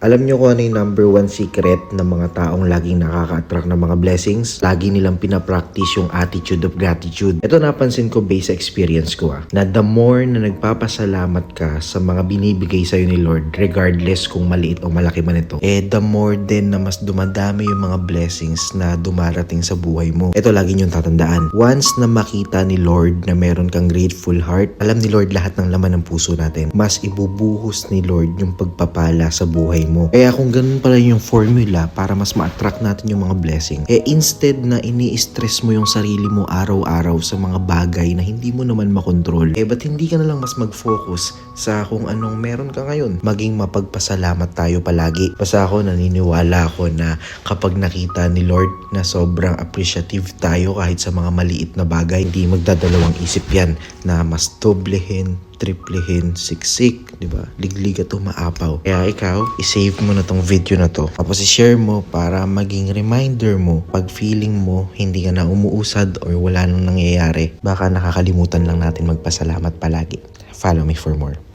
Alam nyo kung ano yung number one secret ng mga taong laging nakaka-attract ng mga blessings? Lagi nilang pinapractice yung attitude of gratitude. Ito napansin ko based sa experience ko na the more na nagpapasalamat ka sa mga binibigay sa'yo ni Lord, regardless kung maliit o malaki man ito, the more din na mas dumadami yung mga blessings na dumarating sa buhay mo. Ito lagi niyong tatandaan. Once na makita ni Lord na meron kang grateful heart, alam ni Lord lahat ng laman ng puso natin. Mas ibubuhos ni Lord yung pagpapala sa buhay mo. Kaya kung ganun pala yung formula para mas ma-attract natin yung mga blessing, instead na ini-stress mo yung sarili mo araw-araw sa mga bagay na hindi mo naman makontrol, ba't hindi ka na lang mas mag-focus sa kung anong meron ka ngayon? Maging mapagpasalamat tayo palagi. Basta ako naniniwala ako na kapag nakita ni Lord na sobrang appreciative tayo kahit sa mga maliit na bagay, hindi magdadalawang isip yan na mas doblehin, triplehin, siksik, di ba? Liglig at umaapaw. Kaya ikaw, isave mo na tong video na to. Tapos i-share mo para maging reminder mo pag feeling mo hindi ka na umuusad or wala nang nangyayari. Baka nakakalimutan lang natin magpasalamat palagi. Follow me for more.